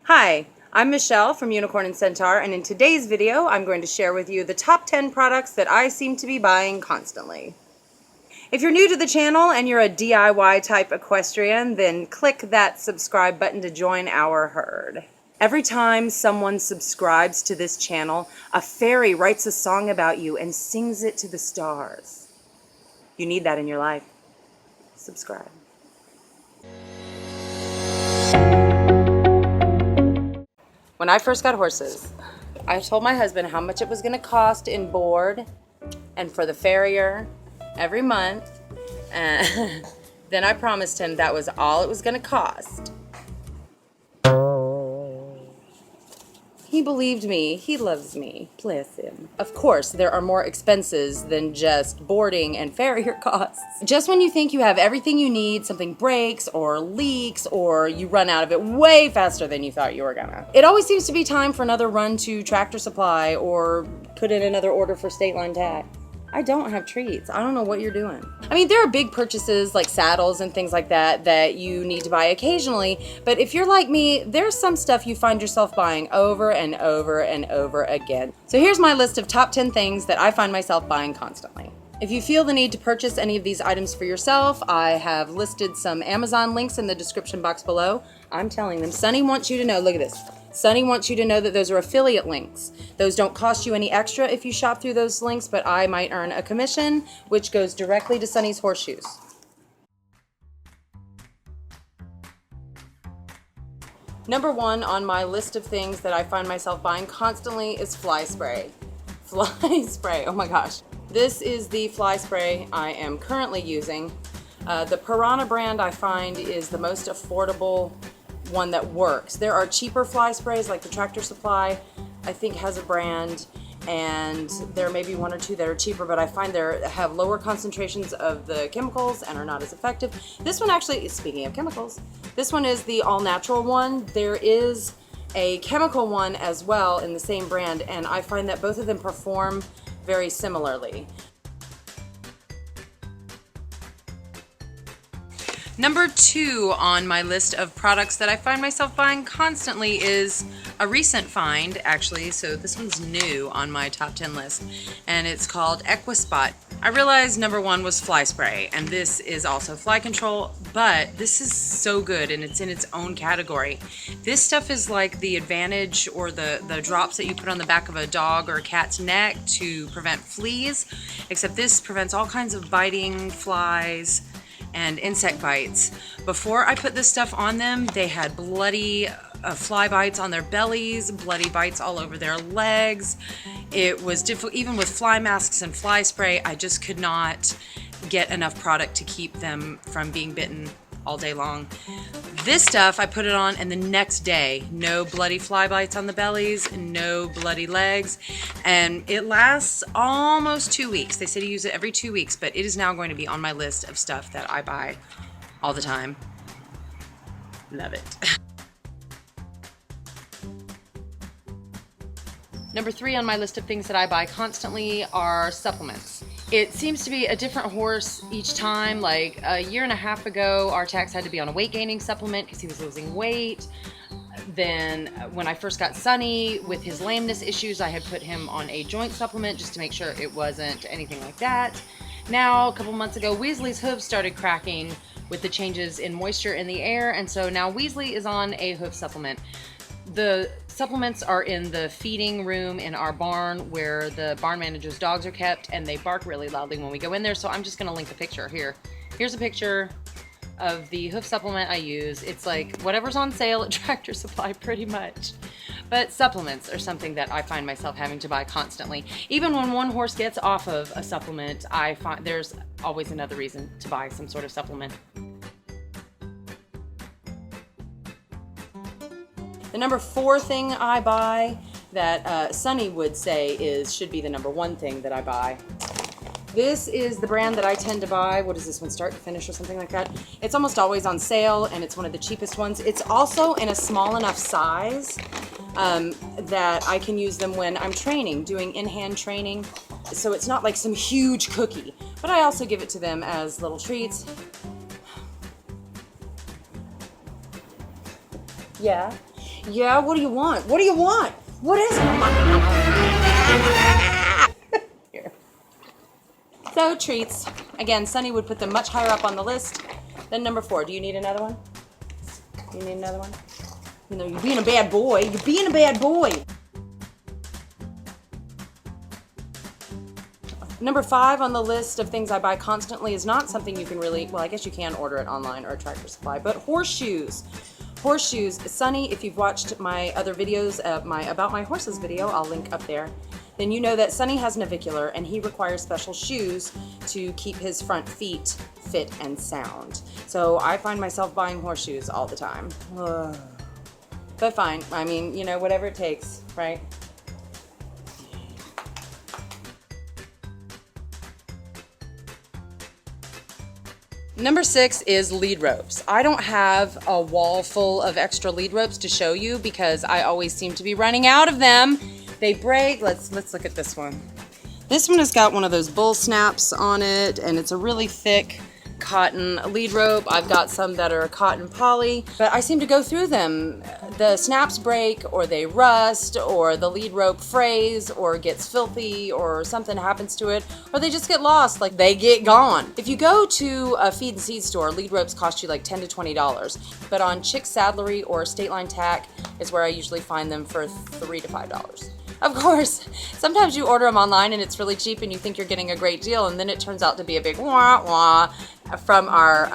Hi, I'm Michelle from Unicorn and Centaur, and in today's video I'm going to share with you the top 10 products that I seem to be buying constantly. If you're new to the channel and you're a DIY type equestrian, then click that subscribe button to join our herd. Every time someone subscribes to this channel, a fairy writes a song about you and sings it to the stars. You need that in your life. Subscribe. When I first got horses, I told my husband how much it was going to cost in board and for the farrier every month. And then I promised him that was all it was going to cost. He believed me. He loves me. Bless him. Of course, there are more expenses than just boarding and farrier costs. Just when you think you have everything you need, something breaks or leaks or you run out of it way faster than you thought you were gonna. It always seems to be time for another run to Tractor Supply or put in another order for State Line Tack. I don't have treats. I don't know what you're doing. I mean, there are big purchases like saddles and things like that that you need to buy occasionally, but if you're like me, there's some stuff you find yourself buying over and over and over again. So here's my list of top 10 things that I find myself buying constantly. If you feel the need to purchase any of these items for yourself, I have listed some Amazon links in the description box below. I'm telling them, Sunny wants you to know, look at this. Sunny wants you to know that those are affiliate links. Those don't cost you any extra if you shop through those links, but I might earn a commission, which goes directly to Sunny's Horseshoes. Number one on my list of things that I find myself buying constantly is fly spray. Fly spray, oh my gosh. This is the fly spray I am currently using. The Piranha brand I find is the most affordable one that works. There are cheaper fly sprays like the Tractor Supply, I think has a brand, and there may be one or two that are cheaper, but I find they have lower concentrations of the chemicals and are not as effective. This one actually, speaking of chemicals, this one is the all-natural one. There is a chemical one as well in the same brand, and I find that both of them perform very similarly. Number two on my list of products that I find myself buying constantly is a recent find, actually, so this one's new on my top 10 list, and it's called Equi-Spot. I realized number one was fly spray, and this is also fly control, but this is so good, and it's in its own category. This stuff is like the Advantage or the drops that you put on the back of a dog or a cat's neck to prevent fleas, except this prevents all kinds of biting, flies, and insect bites. Before I put this stuff on them, they had bloody fly bites on their bellies, bloody bites all over their legs. It was difficult, even with fly masks and fly spray, I just could not get enough product to keep them from being bitten all day long. This stuff, I put it on and the next day, no bloody fly bites on the bellies, no bloody legs, and it lasts almost 2 weeks. They say to use it every 2 weeks, but it is now going to be on my list of stuff that I buy all the time. Love it. Number three on my list of things that I buy constantly are supplements. It seems to be a different horse each time. Like a year and a half ago, our Tax had to be on a weight gaining supplement because he was losing weight. Then when I first got Sunny with his lameness issues, I had put him on a joint supplement just to make sure it wasn't anything like that. Now, a couple months ago, Weasley's hooves started cracking with the changes in moisture in the air, and so now Weasley is on a hoof supplement. The supplements are in the feeding room in our barn where the barn manager's dogs are kept, and they bark really loudly when we go in there, so I'm just going to link a picture here. Here's a picture of the hoof supplement I use. It's like whatever's on sale at Tractor Supply pretty much. But supplements are something that I find myself having to buy constantly. Even when one horse gets off of a supplement, I find there's always another reason to buy some sort of supplement. The number four thing I buy that Sunny would say should be the number one thing that I buy. This is the brand that I tend to buy. What is this one, Start to Finish or something like that? It's almost always on sale, and it's one of the cheapest ones. It's also in a small enough size that I can use them when I'm training, doing in-hand training. So it's not like some huge cookie, but I also give it to them as little treats. Yeah. Yeah, what do you want? What do you want? What is it? Here. So, treats. Again, Sunny would put them much higher up on the list than number 4. Do you need another one? You need another one? You know, you're being a bad boy. You're being a bad boy. Number 5 on the list of things I buy constantly is not something you can really, well, I guess you can order it online or at Tractor Supply, but Horseshoes. Horseshoes. Sunny, if you've watched my other videos, about my horses video, I'll link up there, then you know that Sunny has navicular and he requires special shoes to keep his front feet fit and sound. So I find myself buying Horseshoes all the time. But fine, I mean, you know, whatever it takes, right? Number 6 is lead ropes. I don't have a wall full of extra lead ropes to show you because I always seem to be running out of them. They break. Let's look at this one. This one has got one of those bull snaps on it, and it's a really thick cotton lead rope. I've got some that are cotton poly, but I seem to go through them. The snaps break, or they rust, or the lead rope frays, or gets filthy, or something happens to it, or they just get lost, like they get gone. If you go to a feed and seed store, lead ropes cost you like $10 to $20, but on Chick Saddlery or State Line Tack is where I usually find them for $3 to $5. Of course, sometimes you order them online and it's really cheap and you think you're getting a great deal, and then it turns out to be a big wah wah from our,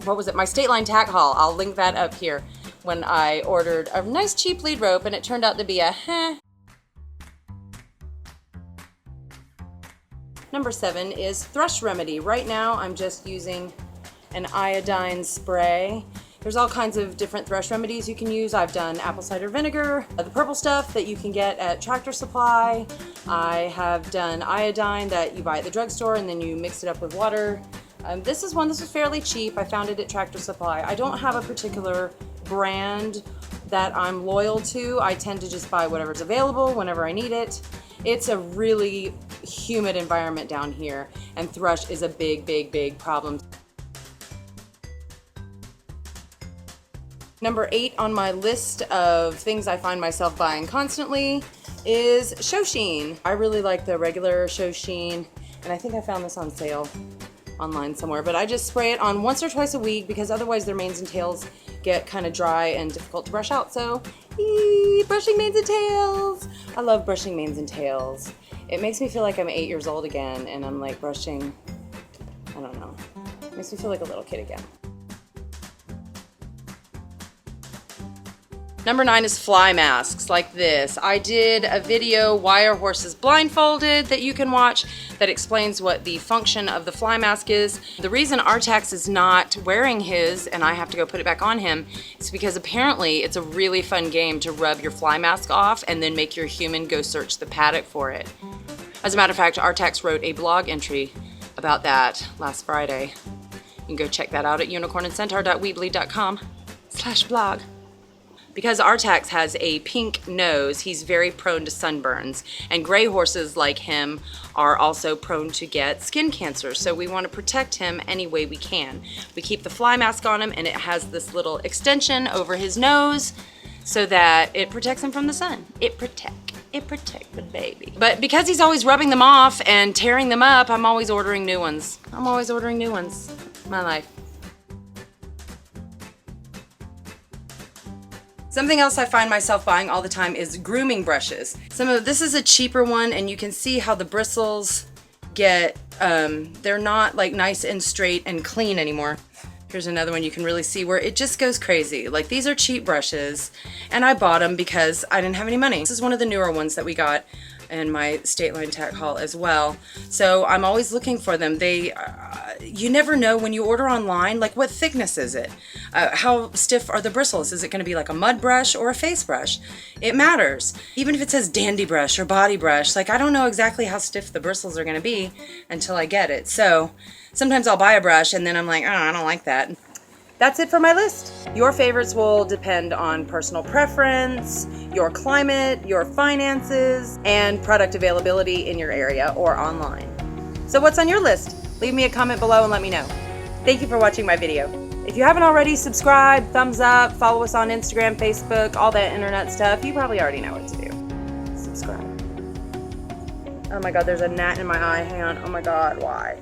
what was it, my State Line Tack haul. I'll link that up here, when I ordered a nice cheap lead rope and it turned out to be a Number 7 is Thrush Remedy. Right now I'm just using an iodine spray. There's all kinds of different thrush remedies you can use. I've done apple cider vinegar, the purple stuff that you can get at Tractor Supply. I have done iodine that you buy at the drugstore and then you mix it up with water. This was fairly cheap. I found it at Tractor Supply. I don't have a particular brand that I'm loyal to. I tend to just buy whatever's available whenever I need it. It's a really humid environment down here, and thrush is a big, big, big problem. Number 8 on my list of things I find myself buying constantly is Sheen. I really like the regular Sheen, and I think I found this on sale online somewhere, but I just spray it on once or twice a week because otherwise their manes and tails get kind of dry and difficult to brush out. So, brushing manes and tails. I love brushing manes and tails. It makes me feel like I'm 8 years old again and I'm like brushing, I don't know, it makes me feel like a little kid again. Number 9 is fly masks like this. I did a video, Why Are Horses Blindfolded, that you can watch that explains what the function of the fly mask is. The reason Artax is not wearing his and I have to go put it back on him is because apparently it's a really fun game to rub your fly mask off and then make your human go search the paddock for it. As a matter of fact, Artax wrote a blog entry about that last Friday. You can go check that out at unicornandcentaur.weebly.com/blog. Because Artax has a pink nose, he's very prone to sunburns, and gray horses like him are also prone to get skin cancer, so we want to protect him any way we can. We keep the fly mask on him and it has this little extension over his nose so that it protects him from the sun. It protect the baby. But because he's always rubbing them off and tearing them up, I'm always ordering new ones. My life. Something else I find myself buying all the time is grooming brushes. This is a cheaper one and you can see how the bristles get, they're not like nice and straight and clean anymore. Here's another one you can really see where it just goes crazy. Like, these are cheap brushes and I bought them because I didn't have any money. This is one of the newer ones that we got in my State Line Tack haul as well. So I'm always looking for them. You never know when you order online, like what thickness is it? How stiff are the bristles? Is it gonna be like a mud brush or a face brush? It matters. Even if it says dandy brush or body brush, like I don't know exactly how stiff the bristles are gonna be until I get it. So sometimes I'll buy a brush and then I'm like, oh, I don't like that. That's it for my list. Your favorites will depend on personal preference, your climate, your finances, and product availability in your area or online. So what's on your list? Leave me a comment below and let me know. Thank you for watching my video. If you haven't already, subscribe, thumbs up, follow us on Instagram, Facebook, all that internet stuff. You probably already know what to do. Subscribe. Oh my god, there's a gnat in my eye. Hang on. Oh my god, why?